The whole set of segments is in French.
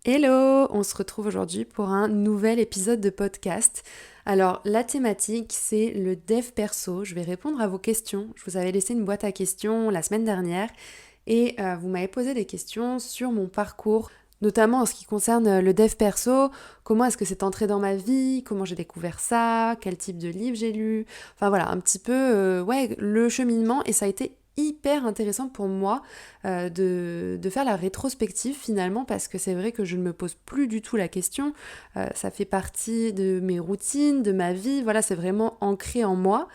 Hello! On se retrouve aujourd'hui pour un nouvel épisode de podcast. Alors, la thématique, c'est le dev perso. Je vais répondre à vos questions. Je vous avais laissé une boîte à questions la semaine dernière et vous m'avez posé des questions sur mon parcours, notamment en ce qui concerne le dev perso. Comment est-ce que c'est entré dans ma vie? Comment j'ai découvert ça? Quel type de livre j'ai lu? Enfin voilà, un petit peu le cheminement, et ça a été hyper intéressant pour moi de faire la rétrospective finalement, parce que c'est vrai que je ne me pose plus du tout la question. Ça fait partie de mes routines, de ma vie, voilà, c'est vraiment ancré en moi.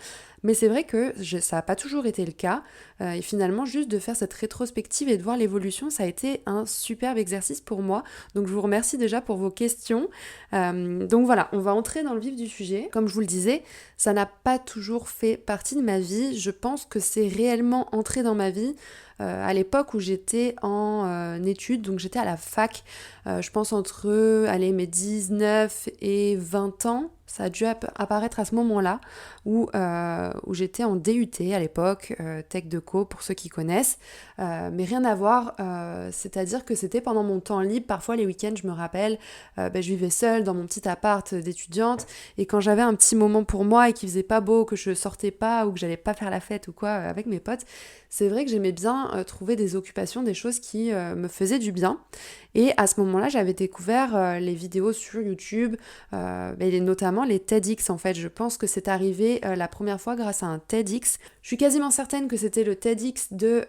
Mais c'est vrai que ça n'a pas toujours été le cas. Et finalement, juste de faire cette rétrospective et de voir l'évolution, ça a été un superbe exercice pour moi. Donc je vous remercie déjà pour vos questions. Donc voilà, on va entrer dans le vif du sujet. Comme je vous le disais, ça n'a pas toujours fait partie de ma vie. Je pense que c'est réellement entré dans ma vie à l'époque où j'étais en études, donc j'étais à la fac, je pense entre mes 19 et 20 ans. Ça a dû apparaître à ce moment-là où j'étais en DUT à l'époque, Tech Deco pour ceux qui connaissent, mais rien à voir, c'est-à-dire que c'était pendant mon temps libre, parfois les week-ends je me rappelle, je vivais seule dans mon petit appart d'étudiante, et quand j'avais un petit moment pour moi et qu'il faisait pas beau, que je sortais pas ou que j'allais pas faire la fête ou quoi avec mes potes, c'est vrai que j'aimais bien trouver des occupations, des choses qui me faisaient du bien. Et à ce moment-là, j'avais découvert les vidéos sur YouTube, et notamment les TEDx en fait. Je pense que c'est arrivé la première fois grâce à un TEDx. Je suis quasiment certaine que c'était le TEDx de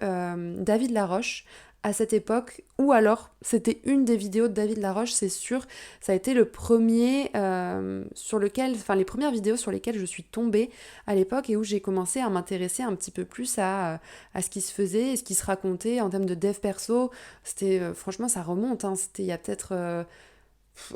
David Laroche à cette époque, ou alors c'était une des vidéos de David Laroche, c'est sûr. Ça a été le premier les premières vidéos sur lesquelles je suis tombée à l'époque et où j'ai commencé à m'intéresser un petit peu plus à ce qui se faisait et ce qui se racontait en termes de dev perso. C'était, franchement, ça remonte, hein, c'était il y a peut-être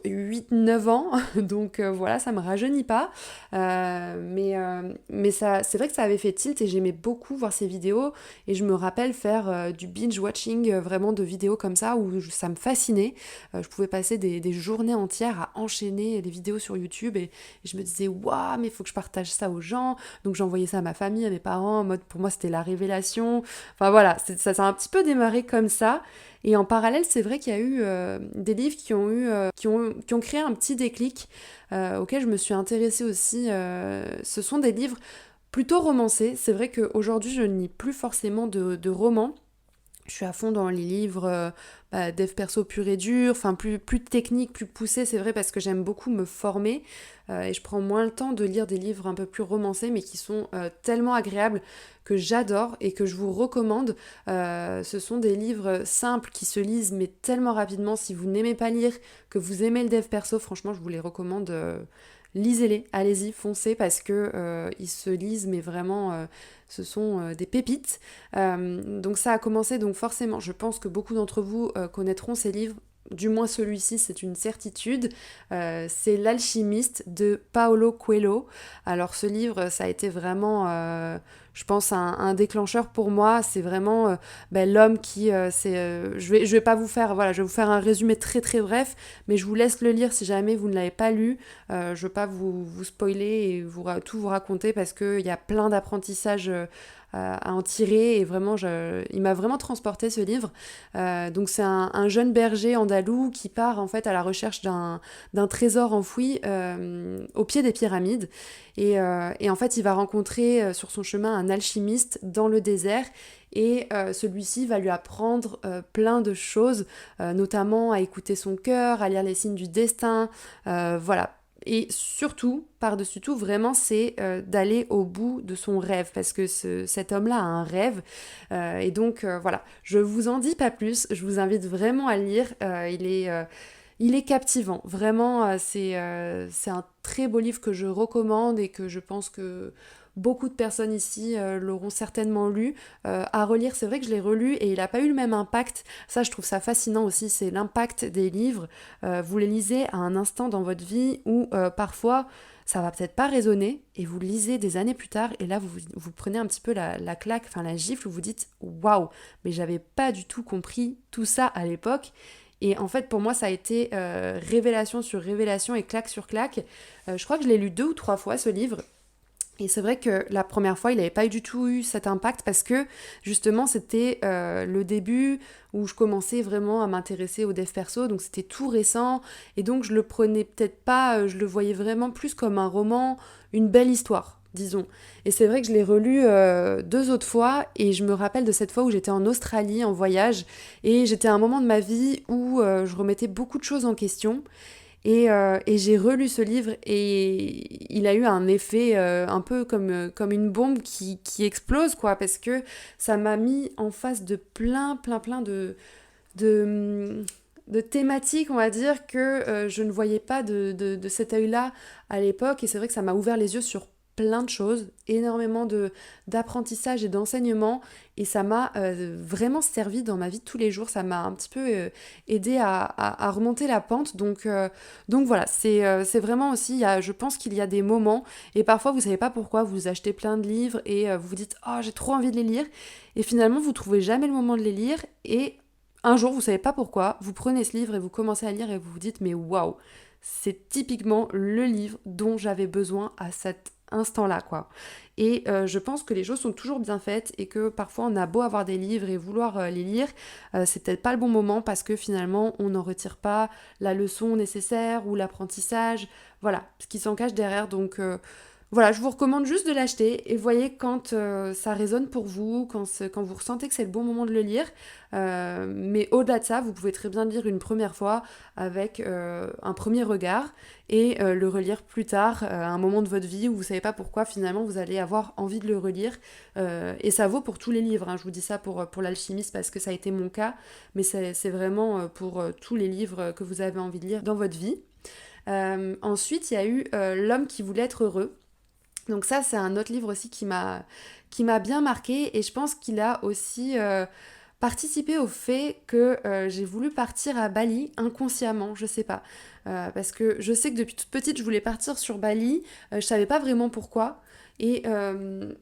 8-9 ans, donc voilà, ça me rajeunit pas. Mais ça, c'est vrai que ça avait fait tilt et j'aimais beaucoup voir ces vidéos, et je me rappelle faire du binge-watching, vraiment de vidéos comme ça, où ça me fascinait. Je pouvais passer des journées entières à enchaîner les vidéos sur YouTube, et je me disais, waouh, mais il faut que je partage ça aux gens. Donc j'envoyais ça à ma famille, à mes parents, en mode pour moi c'était la révélation. Enfin voilà, ça a un petit peu démarré comme ça. Et en parallèle, c'est vrai qu'il y a eu des livres qui ont créé un petit déclic auquel je me suis intéressée aussi. Ce sont des livres plutôt romancés. C'est vrai qu'aujourd'hui, je ne lis plus forcément de romans. Je suis à fond dans les livres dev perso pur et dur, enfin plus technique, plus poussé, c'est vrai, parce que j'aime beaucoup me former, et je prends moins le temps de lire des livres un peu plus romancés, mais qui sont tellement agréables, que j'adore et que je vous recommande. Ce sont des livres simples qui se lisent mais tellement rapidement. Si vous n'aimez pas lire, que vous aimez le dev perso, franchement je vous les recommande. Lisez-les, allez-y, foncez, parce que ils se lisent, mais vraiment, ce sont des pépites. Donc ça a commencé, donc forcément, je pense que beaucoup d'entre vous connaîtront ces livres. Du moins celui-ci, c'est une certitude. C'est L'Alchimiste de Paulo Coelho. Alors ce livre, ça a été vraiment, je pense, un déclencheur pour moi. C'est vraiment l'homme qui, je vais pas vous faire, voilà, je vais vous faire un résumé très très bref, mais je vous laisse le lire si jamais vous ne l'avez pas lu. Je veux pas vous spoiler et tout vous raconter, parce qu'il y a plein d'apprentissages à en tirer, et vraiment il m'a vraiment transporté ce livre. Donc c'est un jeune berger andalou qui part en fait à la recherche d'un trésor enfoui au pied des pyramides, et en fait il va rencontrer sur son chemin un alchimiste dans le désert, et celui-ci va lui apprendre plein de choses, notamment à écouter son cœur, à lire les signes du destin, voilà. Et surtout, par-dessus tout, vraiment, c'est d'aller au bout de son rêve, parce que cet homme-là a un rêve. Et donc, voilà, je vous en dis pas plus, je vous invite vraiment à le lire. Il est captivant, vraiment, c'est un très beau livre que je recommande, et que je pense que beaucoup de personnes ici l'auront certainement lu. À relire, c'est vrai que je l'ai relu et il n'a pas eu le même impact. Ça, je trouve ça fascinant aussi, c'est l'impact des livres. Vous les lisez à un instant dans votre vie où parfois ça va peut-être pas résonner, et vous le lisez des années plus tard, et là vous prenez un petit peu la claque, enfin la gifle, où vous dites waouh, mais j'avais pas du tout compris tout ça à l'époque. Et en fait, pour moi, ça a été révélation sur révélation et claque sur claque. Je crois que je l'ai lu 2 ou 3 fois, ce livre. Et c'est vrai que la première fois, il n'avait pas du tout eu cet impact parce que justement, c'était le début où je commençais vraiment à m'intéresser au dev perso, donc c'était tout récent, et donc je le prenais peut-être pas, je le voyais vraiment plus comme un roman, une belle histoire, disons. Et c'est vrai que je l'ai relu 2 autres fois, et je me rappelle de cette fois où j'étais en Australie en voyage, et j'étais à un moment de ma vie où je remettais beaucoup de choses en question. Et j'ai relu ce livre et il a eu un effet un peu comme une bombe qui explose, quoi, parce que ça m'a mis en face de plein de, de thématiques, on va dire, que je ne voyais pas de cet œil-là à l'époque. Et c'est vrai que ça m'a ouvert les yeux sur plein de choses, énormément d'apprentissage et d'enseignement, et ça m'a vraiment servi dans ma vie de tous les jours. Ça m'a un petit peu aidé à remonter la pente. Donc voilà, c'est vraiment aussi, je pense qu'il y a des moments, et parfois vous savez pas pourquoi, vous achetez plein de livres et vous vous dites «Oh, j'ai trop envie de les lire», et finalement vous trouvez jamais le moment de les lire, et un jour, vous savez pas pourquoi, vous prenez ce livre et vous commencez à lire et vous vous dites mais waouh, c'est typiquement le livre dont j'avais besoin à cet instant-là, quoi. Et je pense que les choses sont toujours bien faites et que parfois on a beau avoir des livres et vouloir les lire, c'est peut-être pas le bon moment parce que finalement on n'en retire pas la leçon nécessaire ou l'apprentissage, voilà, ce qui s'en cache derrière. Voilà, je vous recommande juste de l'acheter et voyez quand ça résonne pour vous, quand vous ressentez que c'est le bon moment de le lire. Mais au-delà de ça, vous pouvez très bien le lire une première fois avec un premier regard et le relire plus tard, à un moment de votre vie où vous savez pas pourquoi finalement vous allez avoir envie de le relire. Et ça vaut pour tous les livres, hein. Je vous dis ça pour l'alchimiste parce que ça a été mon cas, mais c'est vraiment pour tous les livres que vous avez envie de lire dans votre vie. Ensuite, il y a eu L'homme qui voulait être heureux. Donc ça, c'est un autre livre aussi qui m'a bien marqué, et je pense qu'il a aussi participé au fait que j'ai voulu partir à Bali inconsciemment, je sais pas. Parce que je sais que depuis toute petite, je voulais partir sur Bali, je savais pas vraiment pourquoi. Et, euh,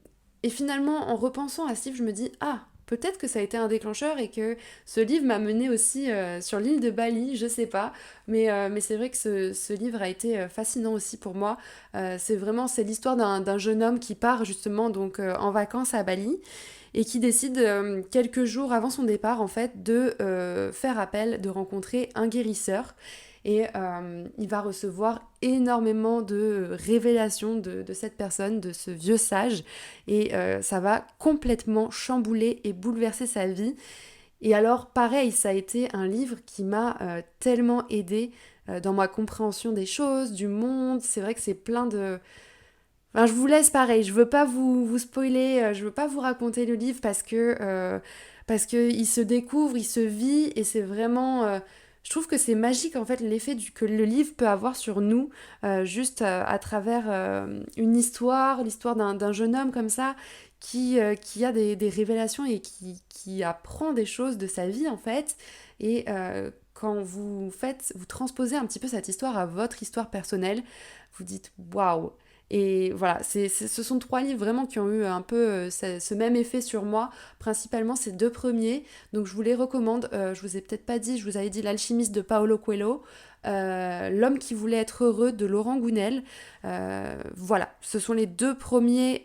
et finalement, en repensant à ce livre, je me dis, ah, peut-être que ça a été un déclencheur et que ce livre m'a mené aussi sur l'île de Bali, je sais pas. Mais c'est vrai que ce livre a été fascinant aussi pour moi. C'est l'histoire d'un jeune homme qui part justement donc en vacances à Bali et qui décide quelques jours avant son départ en fait de faire appel, de rencontrer un guérisseur. Et il va recevoir énormément de révélations de cette personne, de ce vieux sage, et ça va complètement chambouler et bouleverser sa vie. Et alors, pareil, ça a été un livre qui m'a tellement aidée dans ma compréhension des choses, du monde. C'est vrai que c'est plein de... Enfin, je vous laisse pareil, je veux pas vous spoiler, je veux pas vous raconter le livre parce que il se découvre, il se vit, et c'est vraiment... je trouve que c'est magique en fait l'effet que le livre peut avoir sur nous, juste à travers une histoire, l'histoire d'un jeune homme comme ça, qui a des révélations et qui apprend des choses de sa vie en fait. Et quand vous transposez un petit peu cette histoire à votre histoire personnelle, vous dites waouh! Et voilà, ce sont 3 livres vraiment qui ont eu un peu ce même effet sur moi, principalement ces 2 premiers. Donc je vous les recommande. Je vous ai peut-être pas dit, je vous avais dit L'Alchimiste de Paolo Coelho, L'homme qui voulait être heureux de Laurent Gounel. Voilà, ce sont les 2 premiers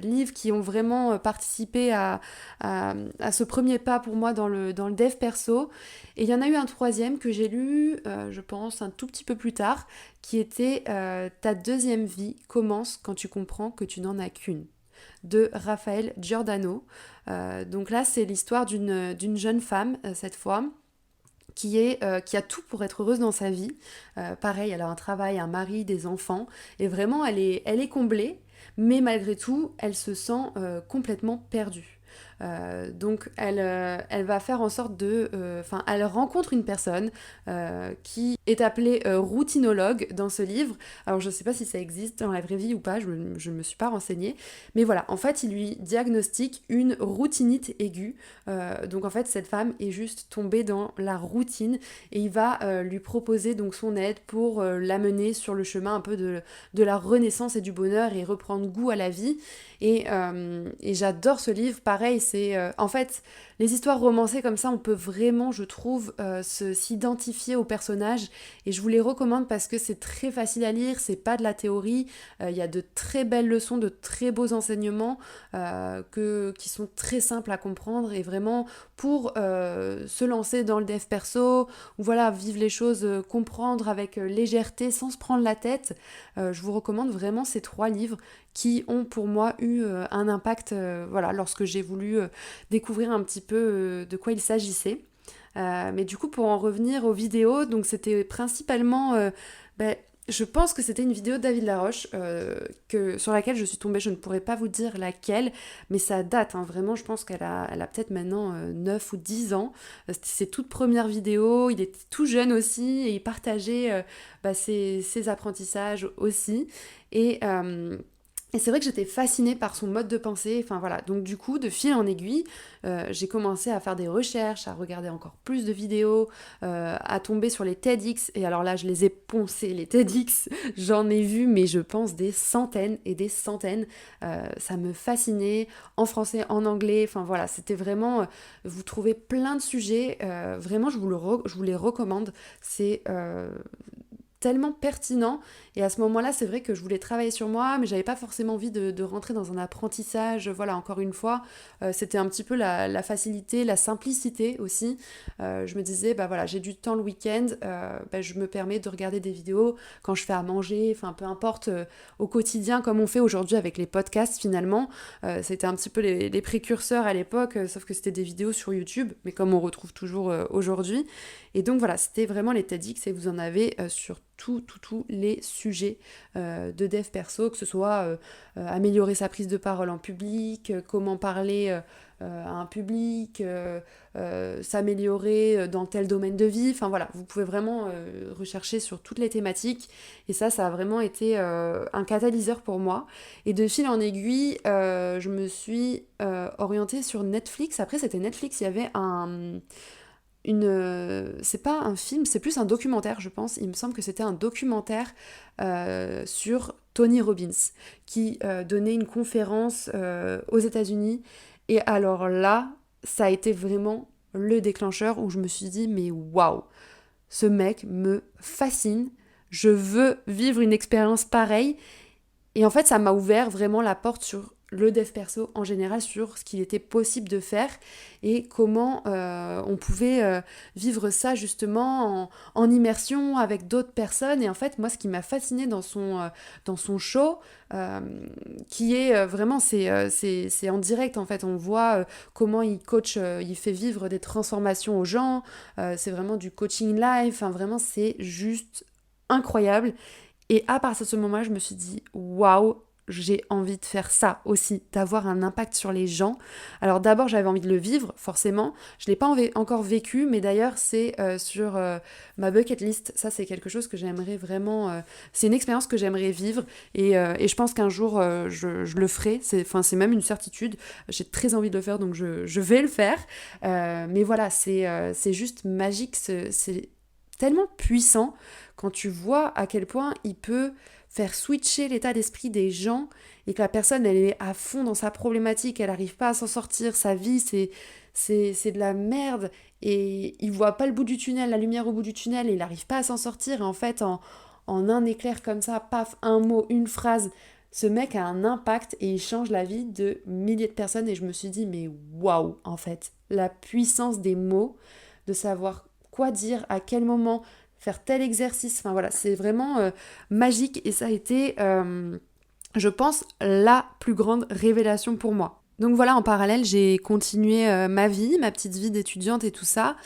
livres qui ont vraiment participé à ce premier pas pour moi dans le dev perso. Et il y en a eu un troisième que j'ai lu, je pense, un tout petit peu plus tard, qui était Ta deuxième vie commence quand tu comprends que tu n'en as qu'une, de Raphaël Giordano. Donc là, c'est l'histoire d'une jeune femme, cette fois, qui a tout pour être heureuse dans sa vie. Pareil, elle a un travail, un mari, des enfants, et vraiment, elle est comblée, mais malgré tout, elle se sent complètement perdue. Donc elle va faire en sorte elle rencontre une personne qui est appelée routinologue dans ce livre. Alors je sais pas si ça existe dans la vraie vie ou pas, je me suis pas renseignée. Mais voilà, en fait il lui diagnostique une routinite aiguë. Donc en fait cette femme est juste tombée dans la routine, et il va lui proposer donc son aide pour l'amener sur le chemin un peu de la renaissance et du bonheur, et reprendre goût à la vie. Et j'adore ce livre, pareil, En fait, les histoires romancées comme ça, on peut vraiment, je trouve, s'identifier aux personnages. Et je vous les recommande parce que c'est très facile à lire, c'est pas de la théorie. Il y a de très belles leçons, de très beaux enseignements qui sont très simples à comprendre. Et vraiment, pour se lancer dans le dev perso, ou voilà, vivre les choses, comprendre avec légèreté, sans se prendre la tête, je vous recommande vraiment ces 3 livres qui ont pour moi eu un impact voilà, lorsque j'ai voulu découvrir un petit peu de quoi il s'agissait. Mais du coup, pour en revenir aux vidéos, donc c'était principalement, ben, je pense que c'était une vidéo de David Laroche sur laquelle je suis tombée. Je ne pourrais pas vous dire laquelle, mais ça date, hein, vraiment. Je pense elle a peut-être maintenant 9 ou 10 ans. C'était ses toutes premières vidéos. Il était tout jeune aussi et il partageait ses apprentissages aussi. Et, euh, et c'est vrai que j'étais fascinée par son mode de pensée, enfin voilà, donc du coup, de fil en aiguille, j'ai commencé à faire des recherches, à regarder encore plus de vidéos, à tomber sur les TEDx, et alors là, je les ai poncés, les TEDx, j'en ai vu, mais je pense des centaines et des centaines, ça me fascinait, en français, en anglais, enfin voilà, c'était vraiment, vous trouvez plein de sujets, vraiment, je vous les recommande, c'est tellement pertinent. Et à ce moment-là, c'est vrai que je voulais travailler sur moi, mais j'avais pas forcément envie de rentrer dans un apprentissage. Voilà, encore une fois, c'était un petit peu la facilité, la simplicité aussi. Je me disais, bah voilà, j'ai du temps le week-end, je me permets de regarder des vidéos quand je fais à manger, enfin peu importe, au quotidien, comme on fait aujourd'hui avec les podcasts finalement. C'était un petit peu les précurseurs à l'époque, sauf que c'était des vidéos sur YouTube, mais comme on retrouve toujours aujourd'hui. Et donc voilà, c'était vraiment les TEDx et vous en avez sur tous les sujets de dev perso, que ce soit améliorer sa prise de parole en public, comment parler à un public, s'améliorer dans tel domaine de vie, enfin voilà, vous pouvez vraiment rechercher sur toutes les thématiques et ça a vraiment été un catalyseur pour moi. Et de fil en aiguille, je me suis orientée sur Netflix. Après c'était Netflix, il y avait c'est pas un film, c'est plus un documentaire, je pense. Il me semble que c'était un documentaire sur Tony Robbins qui donnait une conférence aux États-Unis. Et alors là, ça a été vraiment le déclencheur où je me suis dit, mais waouh, ce mec me fascine. Je veux vivre une expérience pareille. Et en fait, ça m'a ouvert vraiment la porte sur le dev perso en général, sur ce qu'il était possible de faire et comment on pouvait vivre ça justement en immersion avec d'autres personnes. Et en fait, moi, ce qui m'a fasciné dans son show, qui est vraiment, c'est en direct en fait, on voit comment il coach, il fait vivre des transformations aux gens, c'est vraiment du coaching live, enfin vraiment, c'est juste incroyable. Et à partir de ce moment-là, je me suis dit, waouh, j'ai envie de faire ça aussi, d'avoir un impact sur les gens. Alors d'abord, j'avais envie de le vivre, forcément. Je ne l'ai pas encore vécu, mais d'ailleurs, c'est sur ma bucket list. Ça, c'est quelque chose que j'aimerais vraiment... c'est une expérience que j'aimerais vivre et je pense qu'un jour, je le ferai. C'est même une certitude. J'ai très envie de le faire, donc je vais le faire. Mais voilà, c'est juste magique. C'est tellement puissant quand tu vois à quel point il peut faire switcher l'état d'esprit des gens et que la personne, elle est à fond dans sa problématique, elle n'arrive pas à s'en sortir, sa vie, c'est de la merde et il voit pas le bout du tunnel, la lumière au bout du tunnel et il n'arrive pas à s'en sortir. Et en fait, en un éclair comme ça, paf, un mot, une phrase, ce mec a un impact et il change la vie de milliers de personnes. Et je me suis dit, mais waouh, en fait, la puissance des mots, de savoir quoi dire, à quel moment, faire tel exercice, enfin voilà, c'est vraiment magique et ça a été, je pense, la plus grande révélation pour moi. Donc voilà, en parallèle, j'ai continué ma vie, ma petite vie d'étudiante et tout ça,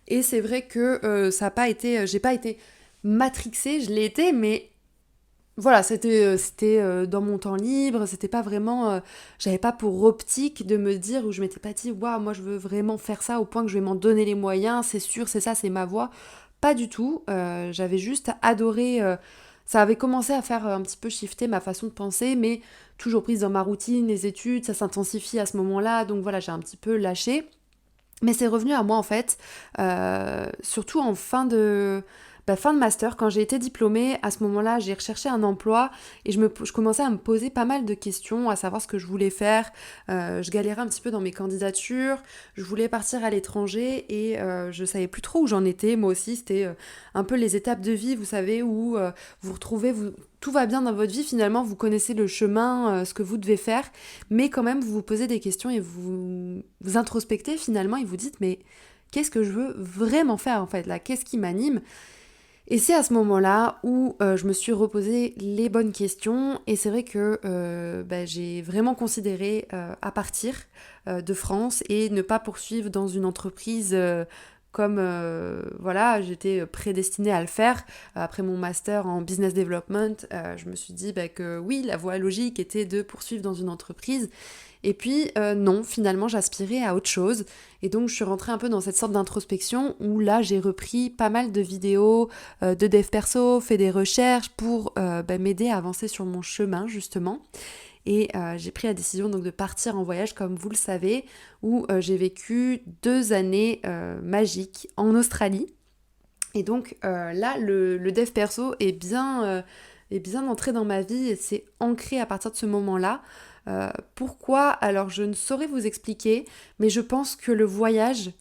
et c'est vrai que ça n'a pas été, j'ai pas été matrixée, je l'ai été, mais voilà, c'était dans mon temps libre, c'était pas vraiment, j'avais pas pour optique de me dire, où je m'étais pas dit, waouh, moi je veux vraiment faire ça au point que je vais m'en donner les moyens, c'est sûr, c'est ça, c'est ma voie. Pas du tout, j'avais juste adoré, ça avait commencé à faire un petit peu shifter ma façon de penser, mais toujours prise dans ma routine, les études, ça s'intensifie à ce moment-là, donc voilà, j'ai un petit peu lâché. Mais c'est revenu à moi en fait, surtout en fin de... fin de master, quand j'ai été diplômée, à ce moment-là, j'ai recherché un emploi et je commençais à me poser pas mal de questions, à savoir ce que je voulais faire. Je galérais un petit peu dans mes candidatures, je voulais partir à l'étranger et je savais plus trop où j'en étais. Moi aussi, c'était un peu les étapes de vie, vous savez, où vous retrouvez, tout va bien dans votre vie, finalement, vous connaissez le chemin, ce que vous devez faire, mais quand même, vous vous posez des questions et vous introspectez finalement et vous dites, mais qu'est-ce que je veux vraiment faire en fait là? Qu'est-ce qui m'anime? Et c'est à ce moment-là où je me suis reposé les bonnes questions et c'est vrai que j'ai vraiment considéré à partir de France et ne pas poursuivre dans une entreprise comme voilà, j'étais prédestinée à le faire. Après mon master en business development, je me suis dit que oui, la voie logique était de poursuivre dans une entreprise. Et puis non, finalement j'aspirais à autre chose. Et donc je suis rentrée un peu dans cette sorte d'introspection où là j'ai repris pas mal de vidéos de dev perso, fait des recherches pour m'aider à avancer sur mon chemin justement. Et j'ai pris la décision donc de partir en voyage comme vous le savez, où j'ai vécu 2 années magiques en Australie. Et donc là le dev perso est bien entré dans ma vie et c'est ancré à partir de ce moment-là. Pourquoi? Alors je ne saurais vous expliquer, mais je pense que le voyage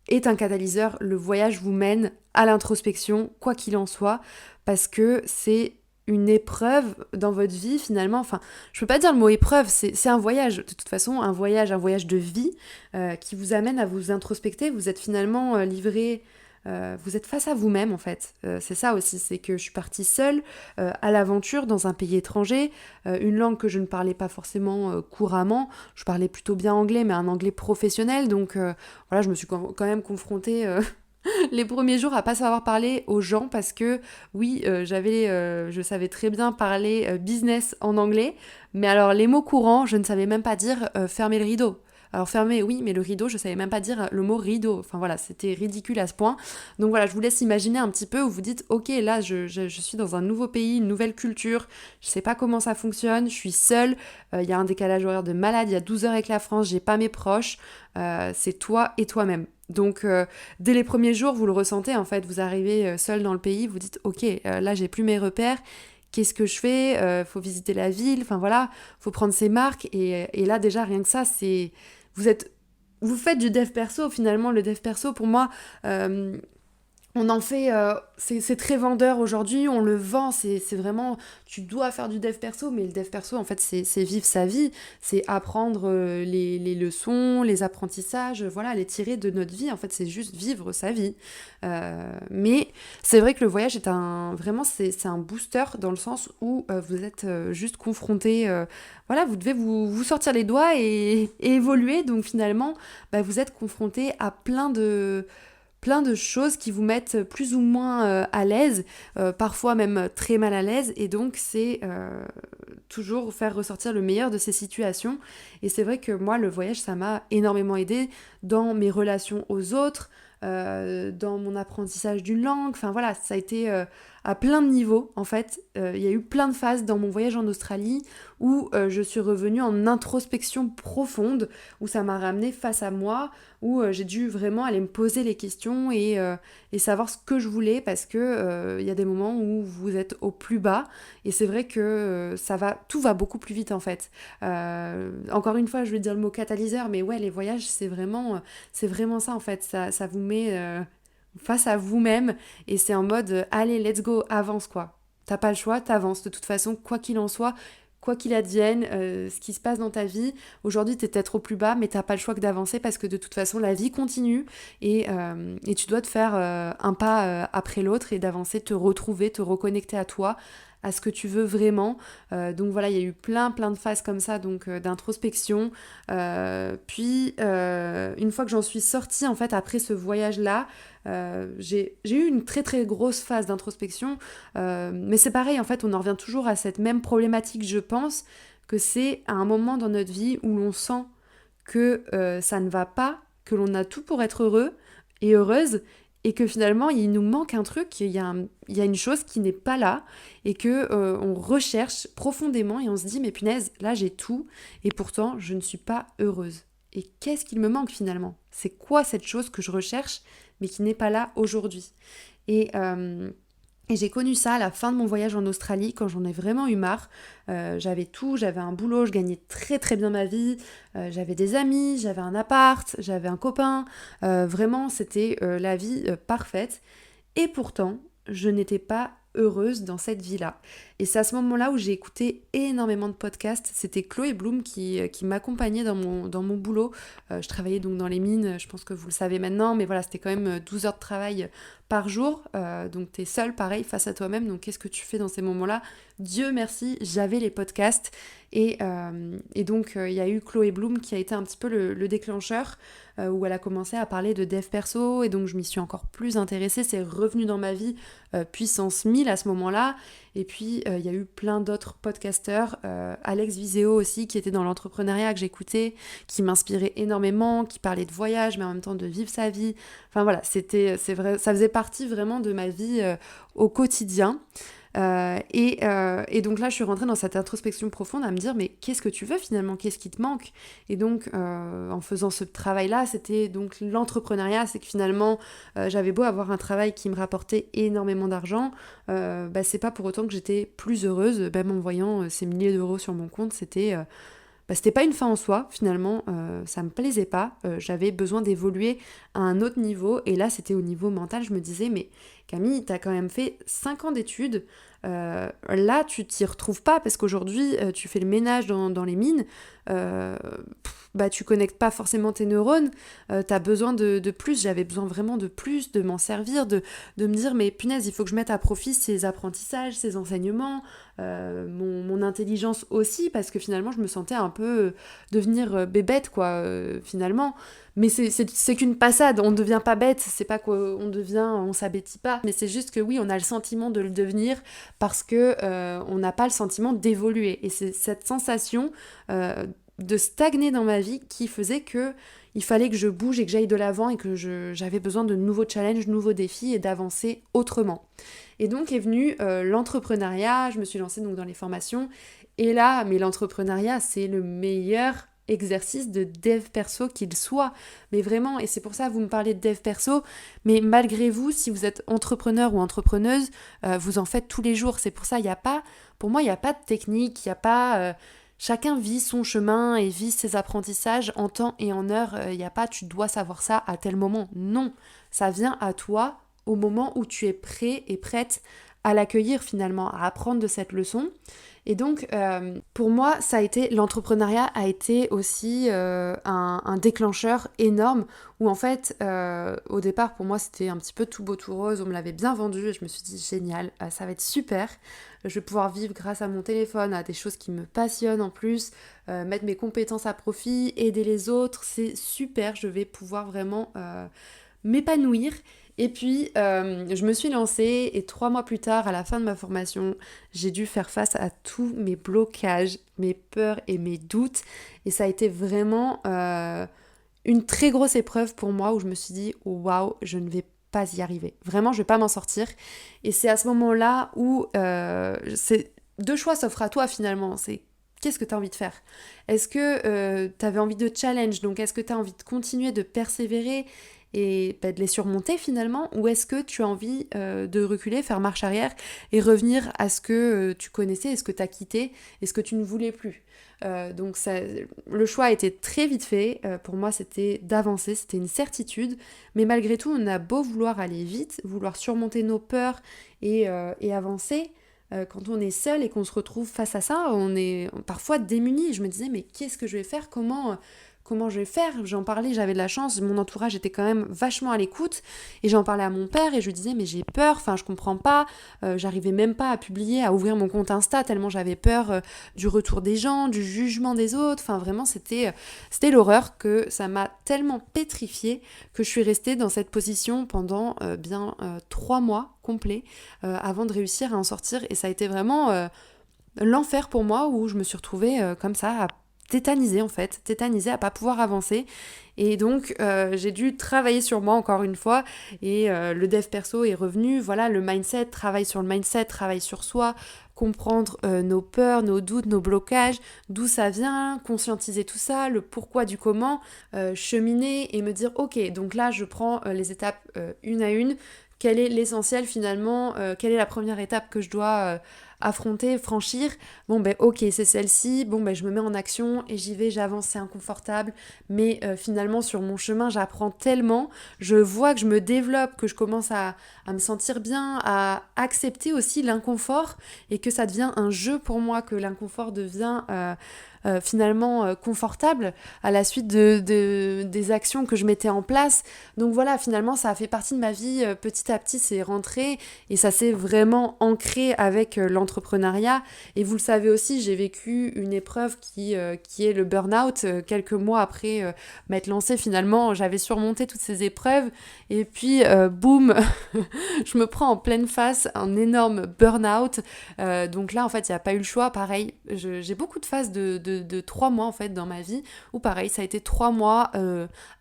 est un catalyseur. Le voyage vous mène à l'introspection, quoi qu'il en soit, parce que c'est une épreuve dans votre vie finalement. Enfin, je peux pas dire le mot épreuve, c'est un voyage. De toute façon, un voyage de vie qui vous amène à vous introspecter. Vous êtes finalement livré. Vous êtes face à vous-même en fait. C'est ça aussi, c'est que je suis partie seule à l'aventure dans un pays étranger, une langue que je ne parlais pas forcément couramment. Je parlais plutôt bien anglais, mais un anglais professionnel. Donc voilà, je me suis quand même confrontée les premiers jours à pas savoir parler aux gens parce que oui, je savais très bien parler business en anglais, mais alors les mots courants, je ne savais même pas dire fermer le rideau. Alors fermer, oui, mais le rideau, je savais même pas dire le mot rideau. Enfin voilà, c'était ridicule à ce point. Donc voilà, je vous laisse imaginer un petit peu où vous dites, ok, là, je suis dans un nouveau pays, une nouvelle culture, je sais pas comment ça fonctionne, je suis seule, il y a un décalage horaire de malade, il y a 12 heures avec la France, j'ai pas mes proches, c'est toi et toi-même. Donc dès les premiers jours, vous le ressentez en fait, vous arrivez seul dans le pays, vous dites ok, là j'ai plus mes repères, qu'est-ce que je fais? Faut visiter la ville, enfin voilà, faut prendre ses marques et là déjà rien que ça, c'est vous êtes vous faites du dev perso finalement, le dev perso pour moi on en fait, c'est très vendeur aujourd'hui, on le vend, c'est vraiment, tu dois faire du dev perso, mais le dev perso, en fait, c'est vivre sa vie, c'est apprendre les leçons, les apprentissages, voilà, les tirer de notre vie, en fait, c'est juste vivre sa vie. Mais c'est vrai que le voyage est vraiment, c'est un booster dans le sens où vous êtes juste confronté, voilà, vous devez vous sortir les doigts et évoluer, donc finalement, vous êtes confronté à plein de choses qui vous mettent plus ou moins à l'aise, parfois même très mal à l'aise, et donc c'est toujours faire ressortir le meilleur de ces situations. Et c'est vrai que moi, le voyage, ça m'a énormément aidé dans mes relations aux autres, dans mon apprentissage d'une langue, enfin voilà, ça a été à plein de niveaux en fait. Il y a eu plein de phases dans mon voyage en Australie où je suis revenue en introspection profonde, où ça m'a ramenée face à moi, où j'ai dû vraiment aller me poser les questions et savoir ce que je voulais parce que il y a des moments où vous êtes au plus bas et c'est vrai que tout va beaucoup plus vite en fait. Encore une fois, je vais dire le mot catalyseur, mais ouais, les voyages, c'est vraiment ça en fait. Ça vous met face à vous-même et c'est en mode allez, let's go, avance quoi. T'as pas le choix, t'avances. De toute façon, quoi qu'il en soit, quoi qu'il advienne, ce qui se passe dans ta vie, aujourd'hui t'es peut-être au plus bas, mais t'as pas le choix que d'avancer parce que de toute façon la vie continue et tu dois te faire un pas après l'autre et d'avancer, te retrouver, te reconnecter à toi, à ce que tu veux vraiment. Donc voilà, il y a eu plein de phases comme ça, donc d'introspection. Puis une fois que j'en suis sortie, en fait, après ce voyage-là, j'ai eu une très très grosse phase d'introspection. Mais c'est pareil, en fait, on en revient toujours à cette même problématique, je pense, que c'est à un moment dans notre vie où l'on sent que ça ne va pas, que l'on a tout pour être heureux et heureuse, et que finalement il nous manque un truc, il y a une chose qui n'est pas là, et que on recherche profondément et on se dit mais punaise, là j'ai tout, et pourtant je ne suis pas heureuse. Et qu'est-ce qu'il me manque finalement? C'est quoi cette chose que je recherche mais qui n'est pas là aujourd'hui? Et j'ai connu ça à la fin de mon voyage en Australie, quand j'en ai vraiment eu marre. J'avais tout, j'avais un boulot, je gagnais très très bien ma vie, j'avais des amis, j'avais un appart, j'avais un copain. Vraiment, c'était la vie parfaite. Et pourtant, je n'étais pas heureuse dans cette vie-là. Et c'est à ce moment-là où j'ai écouté énormément de podcasts. C'était Chloé Bloom qui m'accompagnait dans mon boulot. Je travaillais donc dans les mines, je pense que vous le savez maintenant, mais voilà, c'était quand même 12 heures de travail par jour. Donc t'es seule, pareil, face à toi-même. Donc qu'est-ce que tu fais dans ces moments-là ? Dieu merci, j'avais les podcasts. Et donc il y a eu Chloé Bloom qui a été un petit peu le déclencheur, où elle a commencé à parler de dev perso, et donc je m'y suis encore plus intéressée. C'est revenu dans ma vie puissance 1000 à ce moment-là. Et puis il y a eu plein d'autres podcasteurs, Alex Viseo aussi, qui était dans l'entrepreneuriat, que j'écoutais, qui m'inspirait énormément, qui parlait de voyage mais en même temps de vivre sa vie. Enfin voilà, c'est vrai, ça faisait partie vraiment de ma vie au quotidien. Et donc là, je suis rentrée dans cette introspection profonde à me dire, mais qu'est-ce que tu veux finalement ? Qu'est-ce qui te manque ? Et donc, en faisant ce travail-là, c'était donc l'entrepreneuriat. C'est que finalement, j'avais beau avoir un travail qui me rapportait énormément d'argent, c'est pas pour autant que j'étais plus heureuse. Même en voyant ces milliers d'euros sur mon compte, c'était pas une fin en soi, finalement, ça me plaisait pas, j'avais besoin d'évoluer à un autre niveau, et là c'était au niveau mental. Je me disais, mais Camille, t'as quand même fait 5 ans d'études, là tu t'y retrouves pas, parce qu'aujourd'hui tu fais le ménage dans les mines, tu connectes pas forcément tes neurones, t'as besoin de plus. J'avais besoin vraiment de plus, de m'en servir, de me dire, mais punaise, il faut que je mette à profit ces apprentissages, ces enseignements, mon intelligence aussi, parce que finalement je me sentais un peu devenir bébête, quoi, finalement. Mais c'est qu'une passade, on ne devient pas bête, c'est pas qu'on devient, on s'abêtit pas, mais c'est juste que oui, on a le sentiment de le devenir parce que on n'a pas le sentiment d'évoluer. Et c'est cette sensation de stagner dans ma vie qui faisait que il fallait que je bouge et que j'aille de l'avant, et que j'avais besoin de nouveaux challenges, de nouveaux défis, et d'avancer autrement. Et donc est venu l'entrepreneuriat. Je me suis lancée donc dans les formations, et là, mais l'entrepreneuriat, c'est le meilleur exercice de dev perso qu'il soit, mais vraiment. Et c'est pour ça que vous me parlez de dev perso, mais malgré vous, si vous êtes entrepreneur ou entrepreneuse, vous en faites tous les jours. C'est pour ça, pour moi, il n'y a pas de technique, il n'y a pas... chacun vit son chemin et vit ses apprentissages en temps et en heure. Il n'y a pas, tu dois savoir ça à tel moment. Non, ça vient à toi au moment où tu es prêt et prête à l'accueillir, finalement, à apprendre de cette leçon. Et donc, pour moi, l'entrepreneuriat a été aussi un déclencheur énorme, où en fait, au départ, pour moi, c'était un petit peu tout beau, tout rose. On me l'avait bien vendu, et je me suis dit, génial, ça va être super. Je vais pouvoir vivre grâce à mon téléphone, à des choses qui me passionnent en plus, mettre mes compétences à profit, aider les autres, c'est super. Je vais pouvoir vraiment m'épanouir. Et puis, je me suis lancée, et 3 mois plus tard, à la fin de ma formation, j'ai dû faire face à tous mes blocages, mes peurs et mes doutes. Et ça a été vraiment une très grosse épreuve pour moi, où je me suis dit, waouh, je ne vais pas y arriver. Vraiment, je vais pas m'en sortir. Et c'est à ce moment-là où deux choix s'offrent à toi, finalement. C'est qu'est-ce que tu as envie de faire ? Est-ce que tu avais envie de challenge ? Donc, est-ce que tu as envie de continuer, de persévérer et de les surmonter finalement, ou est-ce que tu as envie de reculer, faire marche arrière et revenir à ce que tu connaissais, et ce que tu as quitté, et ce que tu ne voulais plus. Donc le choix a été très vite fait. Pour moi, c'était d'avancer, c'était une certitude, mais malgré tout, on a beau vouloir aller vite, vouloir surmonter nos peurs et avancer, quand on est seul et qu'on se retrouve face à ça, on est parfois démuni. Je me disais, mais qu'est-ce que je vais faire ? Comment je vais faire ? J'en parlais, j'avais de la chance, mon entourage était quand même vachement à l'écoute, et j'en parlais à mon père, et je lui disais, mais j'ai peur, enfin je comprends pas, j'arrivais même pas à publier, à ouvrir mon compte Insta, tellement j'avais peur du retour des gens, du jugement des autres. Enfin vraiment, c'était l'horreur, que ça m'a tellement pétrifiée que je suis restée dans cette position pendant 3 mois complets avant de réussir à en sortir. Et ça a été vraiment l'enfer pour moi, où je me suis retrouvée comme ça, tétanisée à pas pouvoir avancer. Et donc j'ai dû travailler sur moi encore une fois, et le dev perso est revenu. Voilà, le mindset, travail sur le mindset, travail sur soi, comprendre nos peurs, nos doutes, nos blocages, d'où ça vient, conscientiser tout ça, le pourquoi du comment, cheminer et me dire ok, donc là je prends les étapes une à une. quel est l'essentiel finalement, quelle est la première étape que je dois affronter, franchir. Bon ben ok, c'est celle-ci, bon ben je me mets en action et j'y vais, j'avance, c'est inconfortable, mais finalement sur mon chemin j'apprends tellement, je vois que je me développe, que je commence à me sentir bien, à accepter aussi l'inconfort et que ça devient un jeu pour moi, que l'inconfort devient finalement confortable à la suite des actions que je mettais en place. Donc voilà, finalement ça a fait partie de ma vie petit à petit, c'est rentré et ça s'est vraiment ancré avec l'entrepreneuriat. Et vous le savez aussi, j'ai vécu une épreuve qui est le burn-out. Quelques mois après m'être lancée, finalement j'avais surmonté toutes ces épreuves et puis boum, je me prends en pleine face un énorme burn-out. Donc là en fait il n'y a pas eu le choix, pareil, j'ai beaucoup de phases de 3 mois en fait dans ma vie où pareil ça a été 3 mois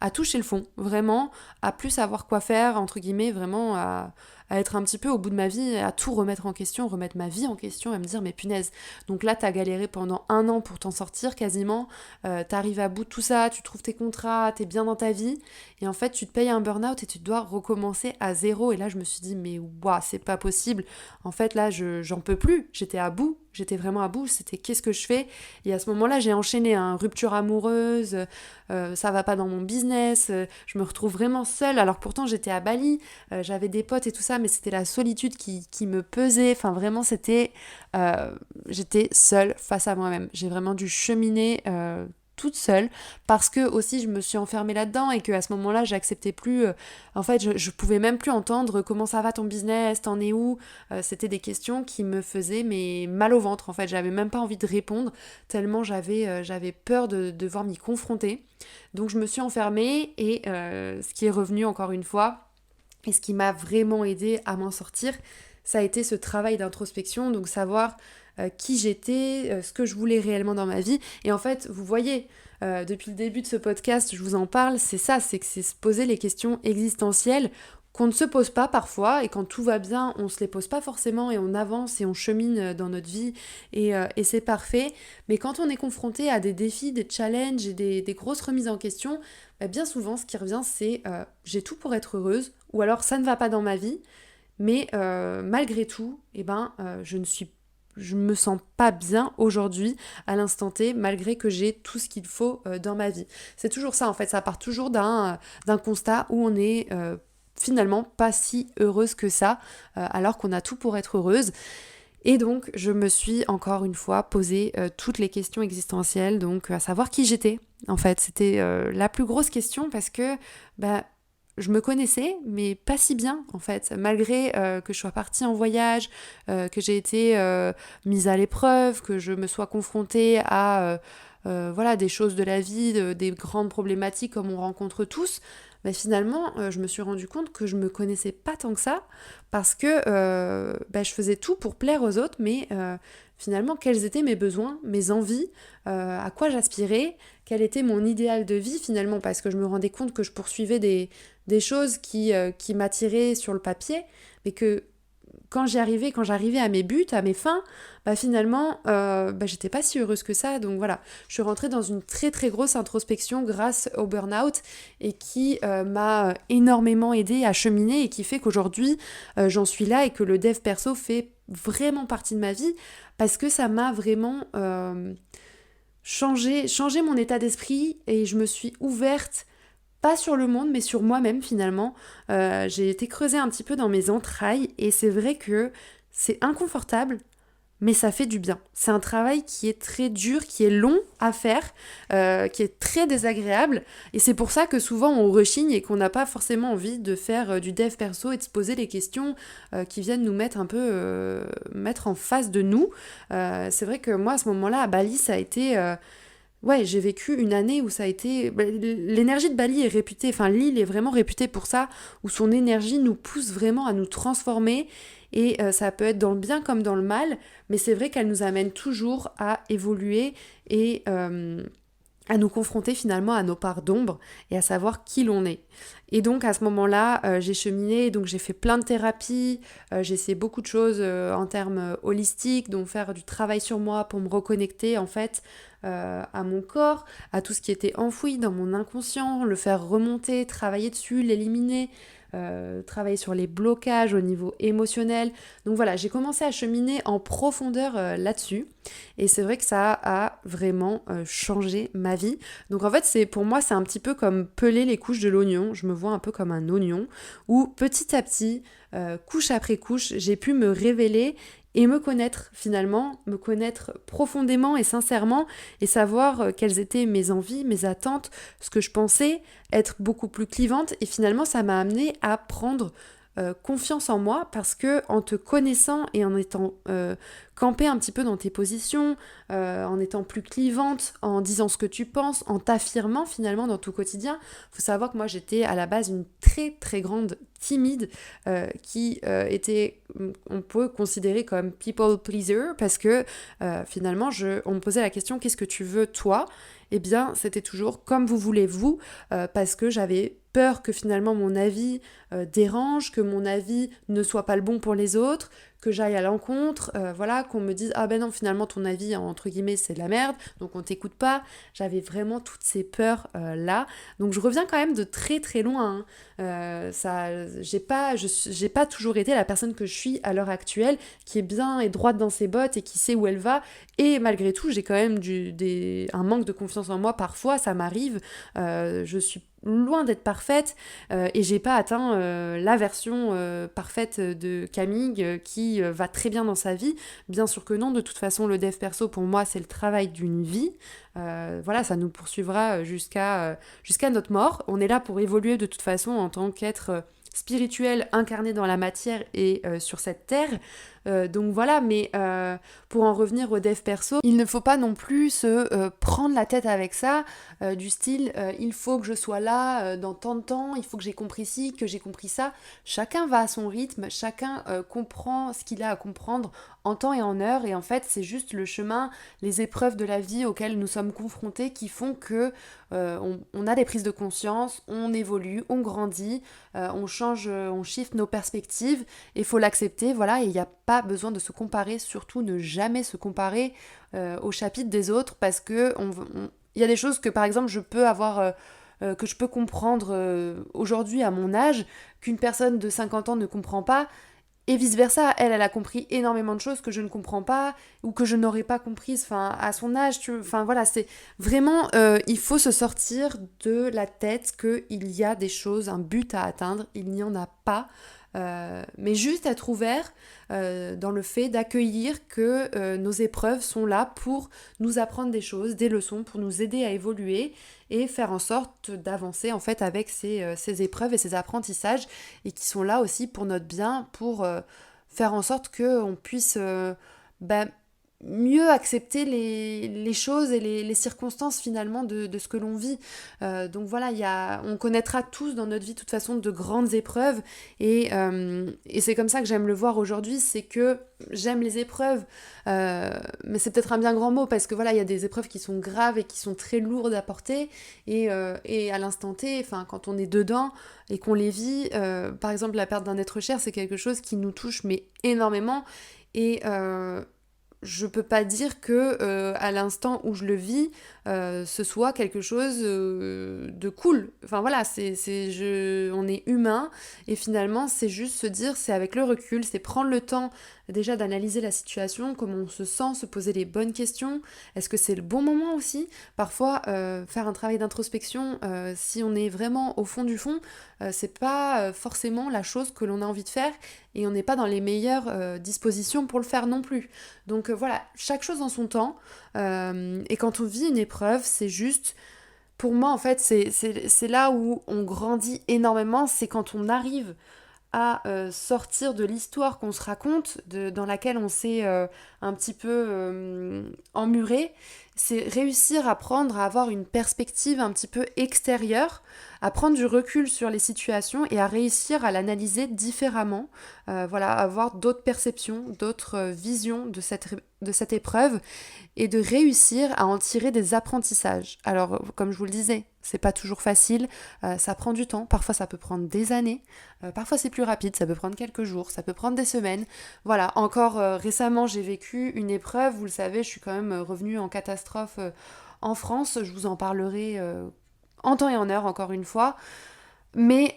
à toucher le fond, vraiment à plus savoir quoi faire, entre guillemets, vraiment à être un petit peu au bout de ma vie, à tout remettre en question, remettre ma vie en question, à me dire mais punaise, donc là t'as galéré pendant 1 an pour t'en sortir quasiment, t'arrives à bout de tout ça, tu trouves tes contrats, t'es bien dans ta vie, et en fait tu te payes un burn-out et tu dois recommencer à zéro. Et là je me suis dit mais waouh, c'est pas possible, en fait là j'en peux plus, j'étais à bout, j'étais vraiment à bout, c'était qu'est-ce que je fais. Et à ce moment-là j'ai enchaîné rupture amoureuse, ça va pas dans mon business, je me retrouve vraiment seule, alors pourtant j'étais à Bali, j'avais des potes et tout ça, mais c'était la solitude qui me pesait, enfin vraiment j'étais seule face à moi-même, j'ai vraiment dû cheminer toute seule, parce que aussi je me suis enfermée là-dedans et qu'à ce moment-là j'acceptais plus, en fait je pouvais même plus entendre comment ça va ton business, t'en es où, c'était des questions qui me faisaient mais mal au ventre, en fait j'avais même pas envie de répondre tellement j'avais peur de devoir m'y confronter. Donc je me suis enfermée et ce qui est revenu encore une fois et ce qui m'a vraiment aidé à m'en sortir, ça a été ce travail d'introspection, donc savoir qui j'étais, ce que je voulais réellement dans ma vie. Et en fait, vous voyez, depuis le début de ce podcast, je vous en parle, c'est ça, c'est que c'est se poser les questions existentielles qu'on ne se pose pas parfois, et quand tout va bien, on se les pose pas forcément et on avance et on chemine dans notre vie et c'est parfait. Mais quand on est confronté à des défis, des challenges et des grosses remises en question, bah bien souvent ce qui revient c'est j'ai tout pour être heureuse, ou alors ça ne va pas dans ma vie, mais malgré tout, je me sens pas bien aujourd'hui, à l'instant T, malgré que j'ai tout ce qu'il faut dans ma vie. C'est toujours ça en fait, ça part toujours d'un constat où on est finalement pas si heureuse que ça, alors qu'on a tout pour être heureuse. Et donc, je me suis encore une fois posé toutes les questions existentielles, donc à savoir qui j'étais. En fait, c'était la plus grosse question parce que bah, je me connaissais, mais pas si bien en fait. Malgré que je sois partie en voyage, que j'ai été mise à l'épreuve, que je me sois confrontée à voilà, des choses de la vie, des grandes problématiques comme on rencontre tous, mais finalement, je me suis rendu compte que je me connaissais pas tant que ça, parce que je faisais tout pour plaire aux autres, mais finalement, quels étaient mes besoins, mes envies, à quoi j'aspirais, quel était mon idéal de vie finalement, parce que je me rendais compte que je poursuivais des choses qui m'attiraient sur le papier, mais que quand j'arrivais à mes buts, à mes fins, finalement, j'étais pas si heureuse que ça. Donc voilà, je suis rentrée dans une très très grosse introspection grâce au burn-out et qui m'a énormément aidée à cheminer et qui fait qu'aujourd'hui, j'en suis là et que le dev perso fait vraiment partie de ma vie parce que ça m'a vraiment changé mon état d'esprit et je me suis ouverte pas sur le monde, mais sur moi-même finalement. J'ai été creuser un petit peu dans mes entrailles et c'est vrai que c'est inconfortable, mais ça fait du bien. C'est un travail qui est très dur, qui est long à faire, qui est très désagréable et c'est pour ça que souvent on rechigne et qu'on n'a pas forcément envie de faire du dev perso et de se poser les questions qui viennent nous mettre un peu mettre en face de nous. C'est vrai que moi à ce moment-là à Bali ça a été... Ouais, j'ai vécu une année où ça a été... L'énergie de Bali est réputée, enfin l'île est vraiment réputée pour ça, où son énergie nous pousse vraiment à nous transformer, et ça peut être dans le bien comme dans le mal, mais c'est vrai qu'elle nous amène toujours à évoluer et à nous confronter finalement à nos parts d'ombre et à savoir qui l'on est. Et donc à ce moment-là, j'ai cheminé, donc j'ai fait plein de thérapies, j'ai essayé beaucoup de choses en termes holistiques, donc faire du travail sur moi pour me reconnecter en fait à mon corps, à tout ce qui était enfoui dans mon inconscient, le faire remonter, travailler dessus, l'éliminer, travailler sur les blocages au niveau émotionnel. Donc voilà, j'ai commencé à cheminer en profondeur là-dessus. Et c'est vrai que ça a vraiment changé ma vie. Donc en fait, pour moi, c'est un petit peu comme peler les couches de l'oignon. Je me vois un peu comme un oignon où petit à petit, couche après couche, j'ai pu me révéler et me connaître finalement, me connaître profondément et sincèrement et savoir quelles étaient mes envies, mes attentes, ce que je pensais, être beaucoup plus clivante et finalement ça m'a amené à prendre confiance en moi parce que en te connaissant et en étant campée un petit peu dans tes positions, en étant plus clivante, en disant ce que tu penses, en t'affirmant finalement dans ton quotidien. Il faut savoir que moi j'étais à la base une très très grande timide qui était, on peut considérer comme people pleaser parce que finalement on me posait la question qu'est-ce que tu veux toi? Eh bien, c'était toujours comme vous voulez vous, parce que j'avais peur que finalement mon avis dérange, que mon avis ne soit pas le bon pour les autres, que j'aille à l'encontre, voilà, qu'on me dise ah ben non finalement ton avis entre guillemets c'est de la merde, donc on t'écoute pas. J'avais vraiment toutes ces peurs là, donc je reviens quand même de très très loin. J'ai pas toujours été la personne que je suis à l'heure actuelle, qui est bien et droite dans ses bottes et qui sait où elle va. Et malgré tout, j'ai quand même un manque de confiance en moi parfois, ça m'arrive. Je suis loin d'être parfaite et j'ai pas atteint la version parfaite de Camille qui va très bien dans sa vie. Bien sûr que non, de toute façon le dev perso pour moi c'est le travail d'une vie. Voilà, ça nous poursuivra jusqu'à notre mort. On est là pour évoluer de toute façon en tant qu'être spirituel incarné dans la matière et sur cette terre. Donc voilà, mais pour en revenir au dev perso, il ne faut pas non plus se prendre la tête avec ça, du style il faut que je sois là dans tant de temps, il faut que j'ai compris ci, que j'ai compris ça. Chacun va à son rythme, chacun comprend ce qu'il a à comprendre en temps et en heure, et en fait c'est juste le chemin, les épreuves de la vie auxquelles nous sommes confrontés qui font que on a des prises de conscience, on évolue, on grandit, on change, on shift nos perspectives, et il faut l'accepter, voilà, et il n'y a pas besoin de se comparer, surtout ne jamais se comparer au chapitre des autres, parce que il y a des choses que par exemple je peux avoir que je peux comprendre aujourd'hui à mon âge, qu'une personne de 50 ans ne comprend pas, et vice-versa, elle a compris énormément de choses que je ne comprends pas, ou que je n'aurais pas comprises à son âge. Enfin voilà, c'est vraiment, il faut se sortir de la tête qu'il y a des choses, un but à atteindre, il n'y en a pas. Mais juste être ouvert dans le fait d'accueillir que nos épreuves sont là pour nous apprendre des choses, des leçons, pour nous aider à évoluer et faire en sorte d'avancer en fait avec ces épreuves et ces apprentissages, et qui sont là aussi pour notre bien, pour faire en sorte qu'on puisse mieux accepter les choses et les circonstances finalement de ce que l'on vit. Donc voilà, on connaîtra tous dans notre vie de toute façon de grandes épreuves, et c'est comme ça que j'aime le voir aujourd'hui, c'est que j'aime les épreuves, mais c'est peut-être un bien grand mot, parce que voilà, il y a des épreuves qui sont graves et qui sont très lourdes à porter, et à l'instant T, quand on est dedans et qu'on les vit, par exemple la perte d'un être cher, c'est quelque chose qui nous touche mais énormément, et je peux pas dire que à l'instant où je le vis, ce soit quelque chose de cool. Enfin voilà, on est humain, et finalement c'est juste se dire, c'est avec le recul, c'est prendre le temps déjà d'analyser la situation, comment on se sent, se poser les bonnes questions, est-ce que c'est le bon moment aussi. Parfois faire un travail d'introspection, si on est vraiment au fond du fond, c'est pas forcément la chose que l'on a envie de faire, et on n'est pas dans les meilleures dispositions pour le faire non plus. Donc voilà, chaque chose en son temps, et quand on vit une épreuve, c'est juste, pour moi en fait, c'est là où on grandit énormément, c'est quand on arrive à sortir de l'histoire qu'on se raconte, dans laquelle on s'est un petit peu emmuré. C'est réussir à avoir une perspective un petit peu extérieure, à prendre du recul sur les situations et à réussir à l'analyser différemment, voilà, avoir d'autres perceptions, d'autres visions de cette épreuve, et de réussir à en tirer des apprentissages. Alors, comme je vous le disais, c'est pas toujours facile, ça prend du temps, parfois ça peut prendre des années, parfois c'est plus rapide, ça peut prendre quelques jours, ça peut prendre des semaines. Voilà, encore récemment j'ai vécu une épreuve, vous le savez, je suis quand même revenue en catastrophe en France, je vous en parlerai en temps et en heure encore une fois. Mais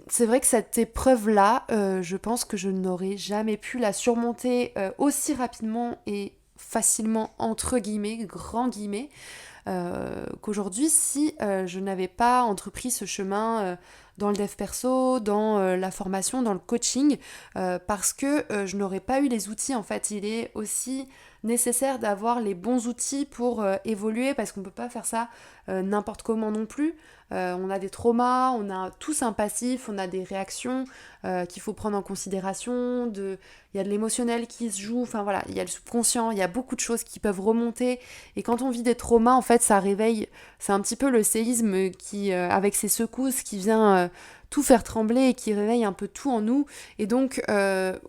c'est vrai que cette épreuve-là, je pense que je n'aurais jamais pu la surmonter aussi rapidement et facilement, entre guillemets, grand guillemets, qu'aujourd'hui si je n'avais pas entrepris ce chemin dans le dev perso, dans la formation, dans le coaching, parce que je n'aurais pas eu les outils. En fait, il est aussi nécessaire d'avoir les bons outils pour évoluer, parce qu'on ne peut pas faire ça n'importe comment non plus. On a des traumas, on a tous un passif, on a des réactions qu'il faut prendre en considération, il y a de l'émotionnel qui se joue, enfin voilà, il y a le subconscient, il y a beaucoup de choses qui peuvent remonter, et quand on vit des traumas, en fait, ça réveille, c'est un petit peu le séisme qui, avec ses secousses, qui vient tout faire trembler et qui réveille un peu tout en nous. Et donc,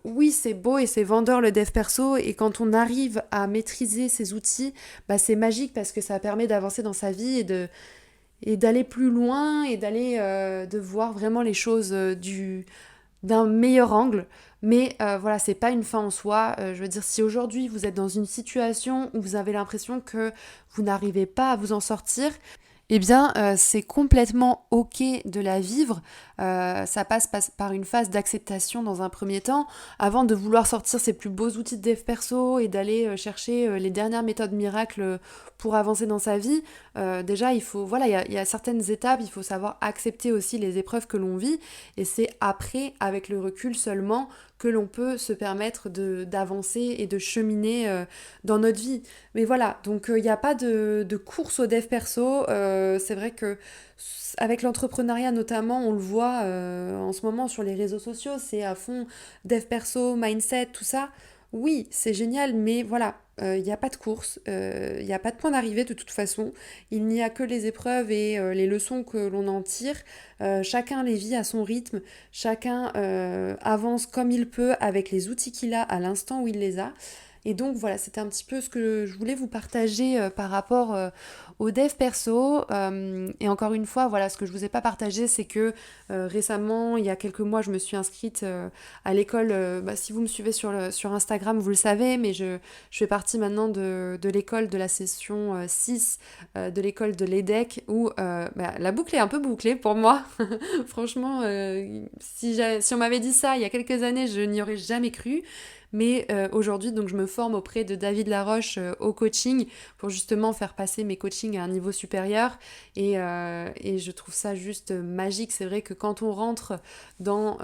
oui, c'est beau et c'est vendeur le dev perso, et quand on arrive à maîtriser ces outils, bah, c'est magique parce que ça permet d'avancer dans sa vie et d'aller plus loin et d'aller de voir vraiment les choses d'un meilleur angle. Mais voilà, c'est pas une fin en soi. Je veux dire, si aujourd'hui vous êtes dans une situation où vous avez l'impression que vous n'arrivez pas à vous en sortir, eh bien, c'est complètement ok de la vivre. Ça passe par une phase d'acceptation dans un premier temps, avant de vouloir sortir ses plus beaux outils de dev perso et d'aller chercher les dernières méthodes miracles pour avancer dans sa vie. Déjà, il faut, voilà, il y a certaines étapes, il faut savoir accepter aussi les épreuves que l'on vit, et c'est après, avec le recul seulement, que l'on peut se permettre d'avancer et de cheminer dans notre vie. Mais voilà, donc il n'y a pas de course au dev perso. C'est vrai que avec l'entrepreneuriat notamment, on le voit en ce moment sur les réseaux sociaux, c'est à fond dev perso, mindset, tout ça. Oui, c'est génial, mais voilà, il n'y a pas de course, il n'y a pas de point d'arrivée de toute façon. Il n'y a que les épreuves et les leçons que l'on en tire. Chacun les vit à son rythme, chacun avance comme il peut avec les outils qu'il a à l'instant où il les a. Et donc voilà, c'était un petit peu ce que je voulais vous partager par rapport au dev perso. Et encore une fois, voilà, ce que je vous ai pas partagé, c'est que récemment, il y a quelques mois, je me suis inscrite à l'école. Bah, si vous me suivez sur Instagram, vous le savez, mais je fais partie maintenant de l'école de la session 6 de l'école de l'EDEC, où bah, la boucle est un peu bouclée pour moi. Franchement, si on m'avait dit ça il y a quelques années, je n'y aurais jamais cru. Mais aujourd'hui, donc je me forme auprès de David Laroche au coaching pour justement faire passer mes coachings à un niveau supérieur. Et je trouve ça juste magique. C'est vrai que quand on rentre dans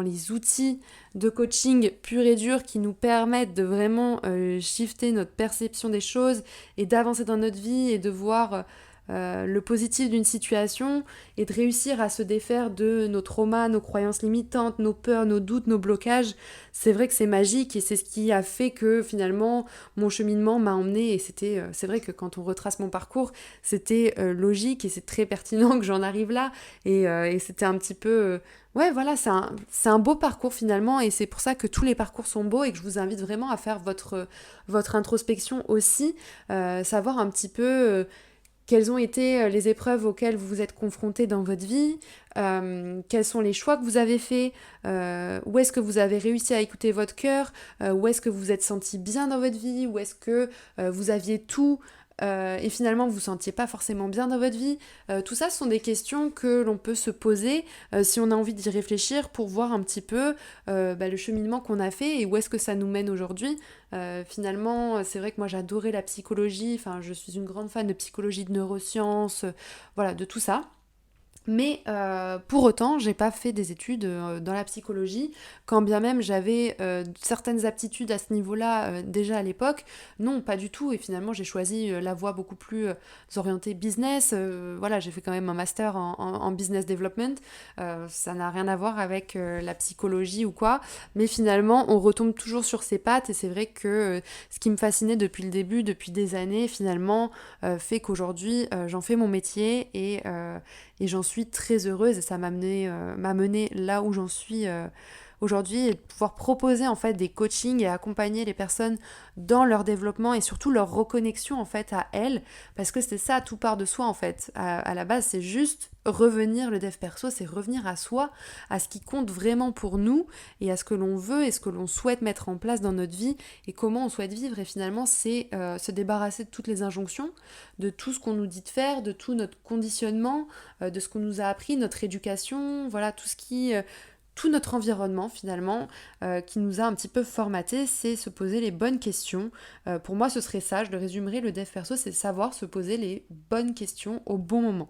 les outils de coaching pur et dur qui nous permettent de vraiment shifter notre perception des choses et d'avancer dans notre vie et de voir le positif d'une situation et de réussir à se défaire de nos traumas, nos croyances limitantes, nos peurs, nos doutes, nos blocages, c'est vrai que c'est magique et c'est ce qui a fait que finalement mon cheminement m'a emmené, et c'est vrai que quand on retrace mon parcours, c'était logique et c'est très pertinent que j'en arrive là, et c'était un petit peu... ouais, voilà, c'est un beau parcours finalement, et c'est pour ça que tous les parcours sont beaux et que je vous invite vraiment à faire votre introspection aussi, savoir un petit peu quelles ont été les épreuves auxquelles vous vous êtes confrontés dans votre vie, quels sont les choix que vous avez faits, où est-ce que vous avez réussi à écouter votre cœur, où est-ce que vous vous êtes senti bien dans votre vie, où est-ce que vous aviez tout et finalement vous vous sentiez pas forcément bien dans votre vie. Tout ça, ce sont des questions que l'on peut se poser si on a envie d'y réfléchir, pour voir un petit peu le cheminement qu'on a fait et où est-ce que ça nous mène aujourd'hui. Finalement, c'est vrai que moi j'adorais la psychologie, enfin je suis une grande fan de psychologie, de neurosciences, voilà, de tout ça. Mais pour autant, j'ai pas fait des études dans la psychologie, quand bien même j'avais certaines aptitudes à ce niveau-là déjà à l'époque. Non, pas du tout. Et finalement, j'ai choisi la voie beaucoup plus orientée business. Voilà, j'ai fait quand même un master en business development. Ça n'a rien à voir avec la psychologie ou quoi. Mais finalement, on retombe toujours sur ses pattes. Et c'est vrai que ce qui me fascinait depuis le début, depuis des années, finalement, fait qu'aujourd'hui, j'en fais mon métier et j'en suis très heureuse, et ça m'a mené là où j'en suis aujourd'hui et de pouvoir proposer en fait des coachings et accompagner les personnes dans leur développement et surtout leur reconnexion en fait à elles, parce que c'est ça, tout part de soi en fait. À la base, c'est juste revenir, le dev perso, c'est revenir à soi, à ce qui compte vraiment pour nous et à ce que l'on veut et ce que l'on souhaite mettre en place dans notre vie et comment on souhaite vivre. Et finalement, c'est se débarrasser de toutes les injonctions, de tout ce qu'on nous dit de faire, de tout notre conditionnement, de ce qu'on nous a appris, notre éducation, voilà, tout notre environnement finalement qui nous a un petit peu formaté, c'est se poser les bonnes questions. Pour moi, ce serait ça, je le résumerai, le dev perso, c'est savoir se poser les bonnes questions au bon moment.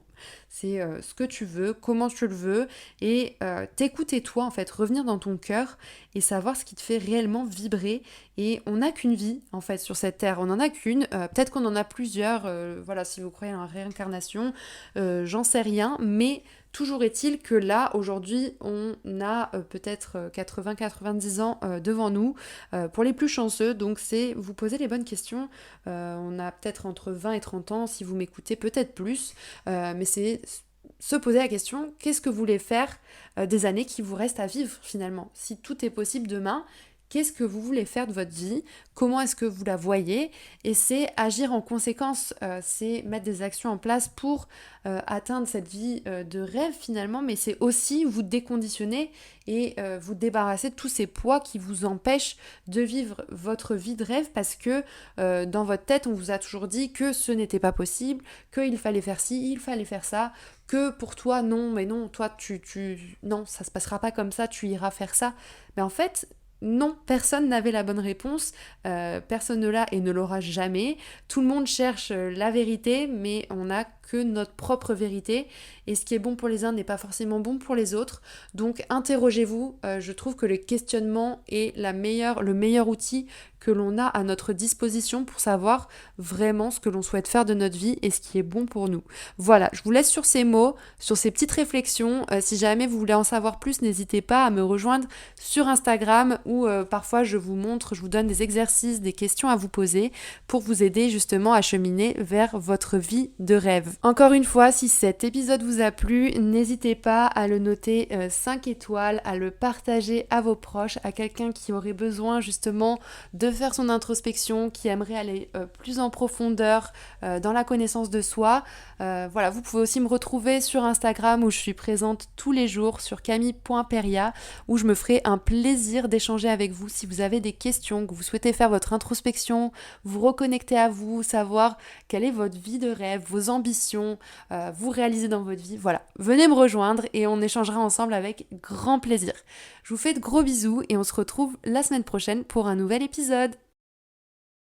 C'est ce que tu veux, comment tu le veux, et t'écouter toi en fait, revenir dans ton cœur et savoir ce qui te fait réellement vibrer. Et on n'a qu'une vie en fait sur cette terre, on n'en a qu'une, peut-être qu'on en a plusieurs, voilà, si vous croyez en la réincarnation, j'en sais rien, mais toujours est-il que là, aujourd'hui, on a peut-être 80-90 ans devant nous, pour les plus chanceux, donc c'est vous poser les bonnes questions. On a peut-être entre 20 et 30 ans, si vous m'écoutez, peut-être plus, mais c'est se poser la question, qu'est-ce que vous voulez faire des années qui vous restent à vivre finalement? Si tout est possible demain, qu'est-ce que vous voulez faire de votre vie? Comment est-ce que vous la voyez? Et c'est agir en conséquence, c'est mettre des actions en place pour atteindre cette vie de rêve finalement, mais c'est aussi vous déconditionner et vous débarrasser de tous ces poids qui vous empêchent de vivre votre vie de rêve parce que dans votre tête, on vous a toujours dit que ce n'était pas possible, qu'il fallait faire ci, il fallait faire ça, que pour toi, non, mais non, toi, non, ça se passera pas comme ça, tu iras faire ça. Mais en fait, non, personne n'avait la bonne réponse, personne ne l'a et ne l'aura jamais. Tout le monde cherche la vérité, mais on n'a que notre propre vérité. Et ce qui est bon pour les uns n'est pas forcément bon pour les autres. Donc interrogez-vous, je trouve que le questionnement est le meilleur outil que l'on a à notre disposition pour savoir vraiment ce que l'on souhaite faire de notre vie et ce qui est bon pour nous. Voilà, je vous laisse sur ces mots, sur ces petites réflexions. Si jamais vous voulez en savoir plus, n'hésitez pas à me rejoindre sur Instagram où parfois je vous donne des exercices, des questions à vous poser pour vous aider justement à cheminer vers votre vie de rêve. Encore une fois, si cet épisode vous a plu, n'hésitez pas à le noter 5 étoiles, à le partager à vos proches, à quelqu'un qui aurait besoin justement de faire son introspection, qui aimerait aller plus en profondeur dans la connaissance de soi. Voilà, vous pouvez aussi me retrouver sur Instagram où je suis présente tous les jours sur camille.peria où je me ferai un plaisir d'échanger avec vous si vous avez des questions, que vous souhaitez faire votre introspection, vous reconnecter à vous, savoir quelle est votre vie de rêve, vos ambitions, vous réaliser dans votre vie. Voilà, venez me rejoindre et on échangera ensemble avec grand plaisir. Je vous fais de gros bisous et on se retrouve la semaine prochaine pour un nouvel épisode.